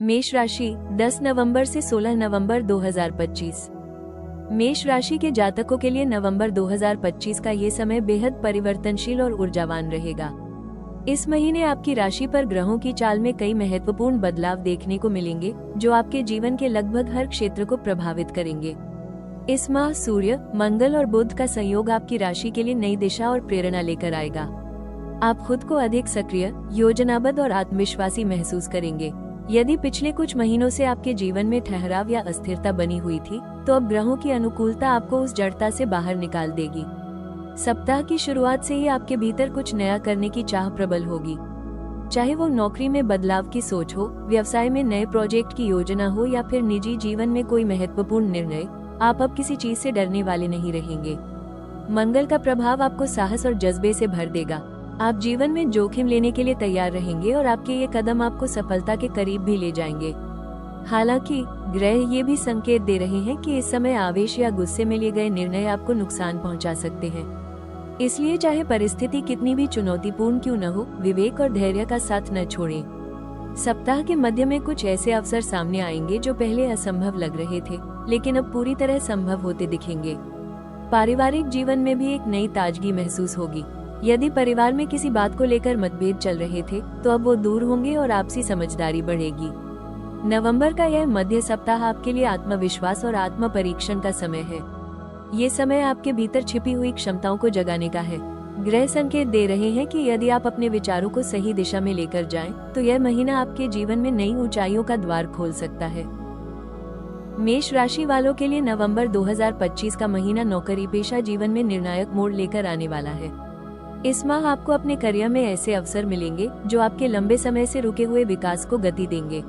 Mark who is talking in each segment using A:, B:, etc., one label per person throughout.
A: मेष राशि 10 नवंबर से 16 नवंबर 2025। मेष राशि के जातकों के लिए नवंबर 2025 का ये समय बेहद परिवर्तनशील और ऊर्जावान रहेगा। इस महीने आपकी राशि पर ग्रहों की चाल में कई महत्वपूर्ण बदलाव देखने को मिलेंगे, जो आपके जीवन के लगभग हर क्षेत्र को प्रभावित करेंगे। इस माह सूर्य, मंगल और बुध का संयोग आपकी राशि के लिए नई दिशा और प्रेरणा लेकर आएगा। आप खुद को अधिक सक्रिय, योजनाबद्ध और आत्मविश्वासी महसूस करेंगे। यदि पिछले कुछ महीनों से आपके जीवन में ठहराव या अस्थिरता बनी हुई थी, तो अब ग्रहों की अनुकूलता आपको उस जड़ता से बाहर निकाल देगी। सप्ताह की शुरुआत से ही आपके भीतर कुछ नया करने की चाह प्रबल होगी। चाहे वो नौकरी में बदलाव की सोच हो, व्यवसाय में नए प्रोजेक्ट की योजना हो या फिर निजी जीवन में कोई महत्वपूर्ण निर्णय, आप अब किसी चीज से डरने वाले नहीं रहेंगे। मंगल का प्रभाव आपको साहस और जज्बे से भर देगा। आप जीवन में जोखिम लेने के लिए तैयार रहेंगे और आपके ये कदम आपको सफलता के करीब भी ले जाएंगे। हालांकि ग्रह ये भी संकेत दे रहे हैं कि इस समय आवेश या गुस्से में लिए गए निर्णय आपको नुकसान पहुंचा सकते हैं। इसलिए चाहे परिस्थिति कितनी भी चुनौतीपूर्ण क्यों न हो, विवेक और धैर्य का साथ न छोड़ें। सप्ताह के मध्य में कुछ ऐसे अवसर सामने आएंगे जो पहले असंभव लग रहे थे, लेकिन अब पूरी तरह संभव होते दिखेंगे। पारिवारिक जीवन में भी एक नई ताजगी महसूस होगी। यदि परिवार में किसी बात को लेकर मतभेद चल रहे थे, तो अब वो दूर होंगे और आपसी समझदारी बढ़ेगी। नवंबर का यह मध्य सप्ताह आपके लिए आत्मविश्वास और आत्म परीक्षण का समय है। ये समय आपके भीतर छिपी हुई क्षमताओं को जगाने का है। ग्रह संकेत दे रहे हैं कि यदि आप अपने विचारों को सही दिशा में लेकर जाएं, तो यह महीना आपके जीवन में नई ऊंचाइयों का द्वार खोल सकता है। मेष राशि वालों के लिए नवंबर 2025 का महीना नौकरी पेशा जीवन में निर्णायक मोड़ लेकर आने वाला है। इस माह आपको अपने करियर में ऐसे अवसर मिलेंगे जो आपके लंबे समय से रुके हुए विकास को गति देंगे।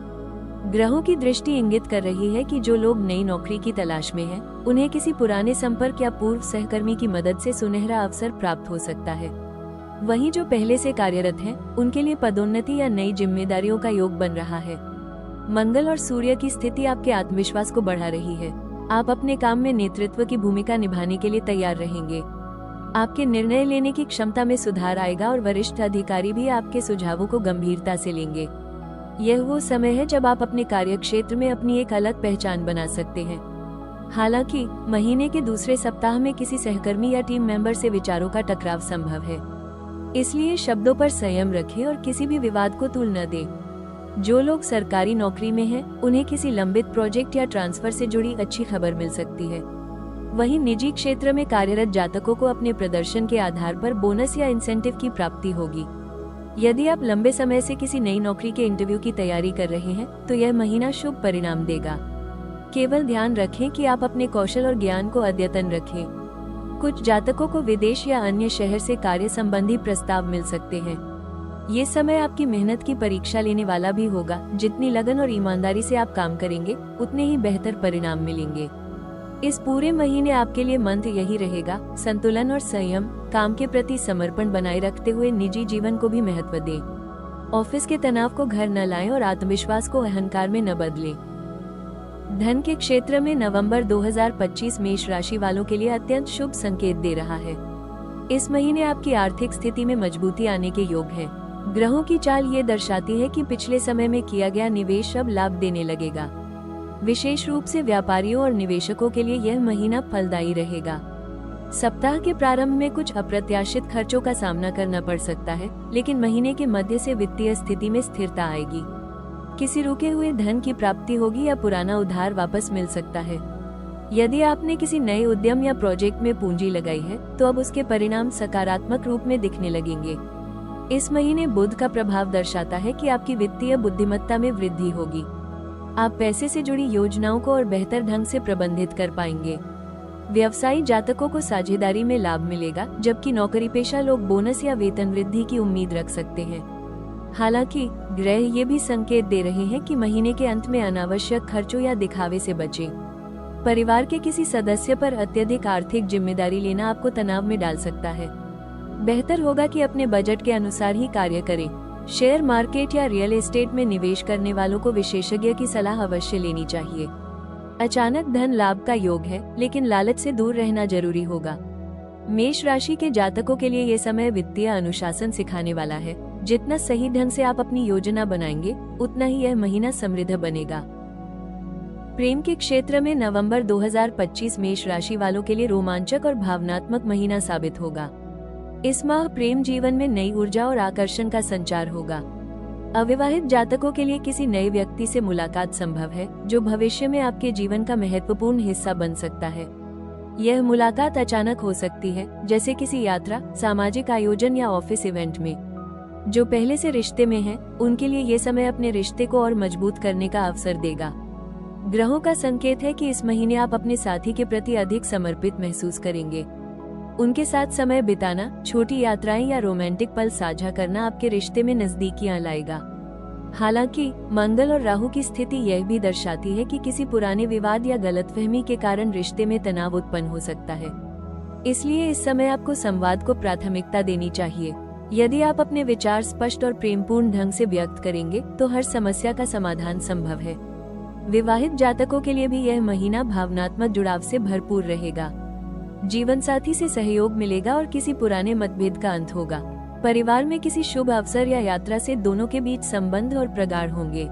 A: ग्रहों की दृष्टि इंगित कर रही है कि जो लोग नई नौकरी की तलाश में हैं, उन्हें किसी पुराने संपर्क या पूर्व सहकर्मी की मदद से सुनहरा अवसर प्राप्त हो सकता है। वहीं जो पहले से कार्यरत हैं, उनके लिए पदोन्नति या नई जिम्मेदारियों का योग बन रहा है। मंगल और सूर्य की स्थिति आपके आत्मविश्वास को बढ़ा रही है। आप अपने काम में नेतृत्व की भूमिका निभाने के लिए तैयार रहेंगे। आपके निर्णय लेने की क्षमता में सुधार आएगा और वरिष्ठ अधिकारी भी आपके सुझावों को गंभीरता से लेंगे। यह वो समय है जब आप अपने कार्यक्षेत्र में अपनी एक अलग पहचान बना सकते हैं। हालांकि महीने के दूसरे सप्ताह में किसी सहकर्मी या टीम मेंबर से विचारों का टकराव संभव है। इसलिए शब्दों पर संयम रखें और किसी भी विवाद को तूल न दें। जो लोग सरकारी नौकरी में हैं, उन्हें किसी लंबित प्रोजेक्ट या ट्रांसफर से जुड़ी अच्छी खबर मिल सकती है। वहीं निजी क्षेत्र में कार्यरत जातकों को अपने प्रदर्शन के आधार पर बोनस या इंसेंटिव की प्राप्ति होगी। यदि आप लंबे समय से किसी नई नौकरी के इंटरव्यू की तैयारी कर रहे हैं, तो यह महीना शुभ परिणाम देगा। केवल ध्यान रखें कि आप अपने कौशल और ज्ञान को अद्यतन रखें। कुछ जातकों को विदेश या अन्य शहर से कार्य संबंधी प्रस्ताव मिल सकते हैं। ये समय आपकी मेहनत की परीक्षा लेने वाला भी होगा। जितनी लगन और ईमानदारी से आप काम करेंगे, उतने ही बेहतर परिणाम मिलेंगे। इस पूरे महीने आपके लिए मंत्र यही रहेगा: संतुलन और संयम, काम के प्रति समर्पण बनाए रखते हुए निजी जीवन को भी महत्व दें। ऑफिस के तनाव को घर न लाएं और आत्मविश्वास को अहंकार में न बदलें। धन के क्षेत्र में नवंबर 2025 मेष राशि वालों के लिए अत्यंत शुभ संकेत दे रहा है। इस महीने आपकी आर्थिक स्थिति में मजबूती आने के योग है। ग्रहों की चाल ये दर्शाती है कि पिछले समय में किया गया निवेश अब लाभ देने लगेगा। विशेष रूप से व्यापारियों और निवेशकों के लिए यह महीना फलदायी रहेगा। सप्ताह के प्रारंभ में कुछ अप्रत्याशित खर्चों का सामना करना पड़ सकता है, लेकिन महीने के मध्य से वित्तीय स्थिति में स्थिरता आएगी। किसी रुके हुए धन की प्राप्ति होगी या पुराना उधार वापस मिल सकता है। यदि आपने किसी नए उद्यम या प्रोजेक्ट में पूंजी लगाई है, तो अब उसके परिणाम सकारात्मक रूप में दिखने लगेंगे। इस महीने बुध का प्रभाव दर्शाता है कि आपकी वित्तीय बुद्धिमत्ता में वृद्धि होगी। आप पैसे से जुड़ी योजनाओं को और बेहतर ढंग से प्रबंधित कर पाएंगे। व्यवसायी जातकों को साझेदारी में लाभ मिलेगा, जबकि नौकरी पेशा लोग बोनस या वेतन वृद्धि की उम्मीद रख सकते हैं। हालांकि ग्रह ये भी संकेत दे रहे हैं कि महीने के अंत में अनावश्यक खर्चों या दिखावे से बचें। परिवार के किसी सदस्य पर अत्यधिक आर्थिक जिम्मेदारी लेना आपको तनाव में डाल सकता है। बेहतर होगा कि अपने बजट के अनुसार ही कार्य करें। शेयर मार्केट या रियल एस्टेट में निवेश करने वालों को विशेषज्ञ की सलाह अवश्य लेनी चाहिए। अचानक धन लाभ का योग है, लेकिन लालच से दूर रहना जरूरी होगा। मेष राशि के जातकों के लिए ये समय वित्तीय अनुशासन सिखाने वाला है। जितना सही ढंग से आप अपनी योजना बनाएंगे, उतना ही यह महीना समृद्ध बनेगा। प्रेम के क्षेत्र में नवंबर 2025 मेष राशि वालों के लिए रोमांचक और भावनात्मक महीना साबित होगा। इस माह प्रेम जीवन में नई ऊर्जा और आकर्षण का संचार होगा। अविवाहित जातकों के लिए किसी नए व्यक्ति से मुलाकात संभव है, जो भविष्य में आपके जीवन का महत्वपूर्ण हिस्सा बन सकता है। यह मुलाकात अचानक हो सकती है, जैसे किसी यात्रा, सामाजिक आयोजन या ऑफिस इवेंट में। जो पहले से रिश्ते में हैं, उनके लिए ये समय अपने रिश्ते को और मजबूत करने का अवसर देगा। ग्रहों का संकेत है कि इस महीने आप अपने साथी के प्रति अधिक समर्पित महसूस करेंगे। उनके साथ समय बिताना, छोटी यात्राएं या रोमांटिक पल साझा करना आपके रिश्ते में नजदीकियां लाएगा। हालांकि मंगल और राहु की स्थिति यह भी दर्शाती है कि किसी पुराने विवाद या गलतफहमी के कारण रिश्ते में तनाव उत्पन्न हो सकता है। इसलिए इस समय आपको संवाद को प्राथमिकता देनी चाहिए। यदि आप अपने विचार स्पष्ट और प्रेमपूर्ण ढंग से व्यक्त करेंगे, तो हर समस्या का समाधान संभव है। विवाहित जातकों के लिए भी यह महीना भावनात्मक जुड़ाव से भरपूर रहेगा। जीवन साथी से सहयोग मिलेगा और किसी पुराने मतभेद का अंत होगा। परिवार में किसी शुभ अवसर या यात्रा से दोनों के बीच संबंध और प्रगाढ़ होंगे।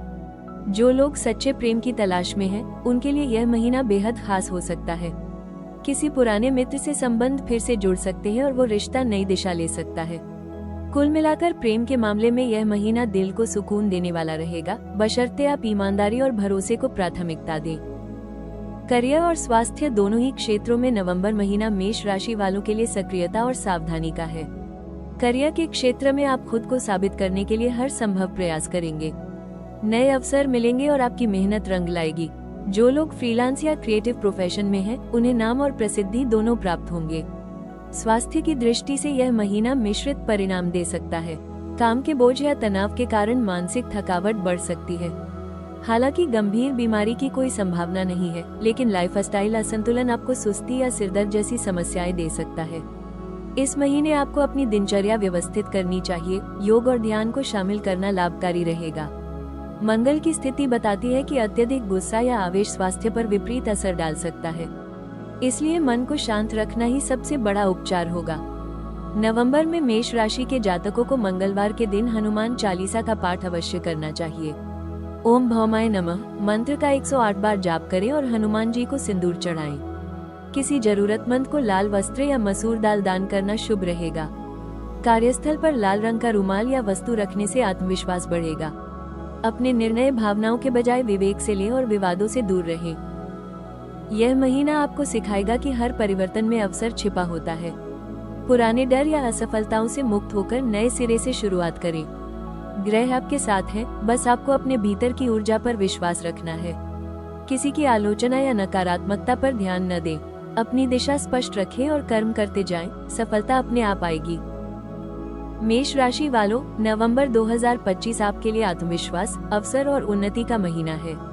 A: जो लोग सच्चे प्रेम की तलाश में हैं, उनके लिए यह महीना बेहद खास हो सकता है। किसी पुराने मित्र से संबंध फिर से जुड़ सकते हैं और वो रिश्ता नई दिशा ले सकता है। कुल मिलाकर प्रेम के मामले में यह महीना दिल को सुकून देने वाला रहेगा, बशर्ते आप ईमानदारी और भरोसे को प्राथमिकता दें। करियर और स्वास्थ्य दोनों ही क्षेत्रों में नवंबर महीना मेष राशि वालों के लिए सक्रियता और सावधानी का है। करियर के क्षेत्र में आप खुद को साबित करने के लिए हर संभव प्रयास करेंगे। नए अवसर मिलेंगे और आपकी मेहनत रंग लाएगी। जो लोग फ्रीलांस या क्रिएटिव प्रोफेशन में हैं, उन्हें नाम और प्रसिद्धि दोनों प्राप्त होंगे। स्वास्थ्य की दृष्टि से यह महीना मिश्रित परिणाम दे सकता है। काम के बोझ या तनाव के कारण मानसिक थकावट बढ़ सकती है। हालांकि गंभीर बीमारी की कोई संभावना नहीं है, लेकिन लाइफस्टाइल असंतुलन आपको सुस्ती या सिरदर्द जैसी समस्याएं दे सकता है। इस महीने आपको अपनी दिनचर्या व्यवस्थित करनी चाहिए। योग और ध्यान को शामिल करना लाभकारी रहेगा। मंगल की स्थिति बताती है कि अत्यधिक गुस्सा या आवेश स्वास्थ्य पर विपरीत असर डाल सकता है। इसलिए मन को शांत रखना ही सबसे बड़ा उपचार होगा। नवंबर में मेष राशि के जातकों को मंगलवार के दिन हनुमान चालीसा का पाठ अवश्य करना चाहिए। ओम भौमाय नमः मंत्र का 108 बार जाप करें और हनुमान जी को सिंदूर चढ़ाएं। किसी जरूरतमंद को लाल वस्त्र या मसूर दाल दान करना शुभ रहेगा। कार्यस्थल पर लाल रंग का रुमाल या वस्तु रखने से आत्मविश्वास बढ़ेगा। अपने निर्णय भावनाओं के बजाय विवेक से लें और विवादों से दूर रहें। यह महीना आपको सिखाएगा कि हर परिवर्तन में अवसर छिपा होता है। पुराने डर या असफलताओं से मुक्त होकर नए सिरे से शुरुआत करें। ग्रह आपके साथ हैं, बस आपको अपने भीतर की ऊर्जा पर विश्वास रखना है। किसी की आलोचना या नकारात्मकता पर ध्यान न दें। अपनी दिशा स्पष्ट रखें और कर्म करते जाएं, सफलता अपने आप आएगी। मेष राशि वालों, नवंबर 2025 आपके लिए आत्मविश्वास, अवसर और उन्नति का महीना है।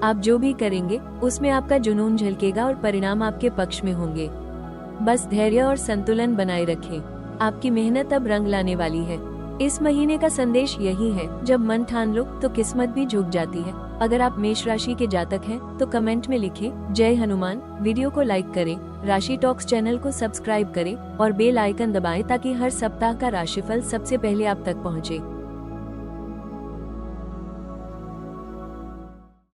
A: आप जो भी करेंगे, उसमें आपका जुनून झलकेगा और परिणाम आपके पक्ष में होंगे। बस धैर्य और संतुलन बनाए रखें। आपकी मेहनत अब रंग लाने वाली है। इस महीने का संदेश यही है, जब मन ठान लो तो किस्मत भी झुक जाती है। अगर आप मेष राशि के जातक हैं, तो कमेंट में लिखें जय हनुमान। वीडियो को लाइक करें, राशि टॉक्स चैनल को सब्सक्राइब करें और बेल आइकन दबाएं ताकि हर सप्ताह का राशिफल सबसे पहले आप तक पहुंचे।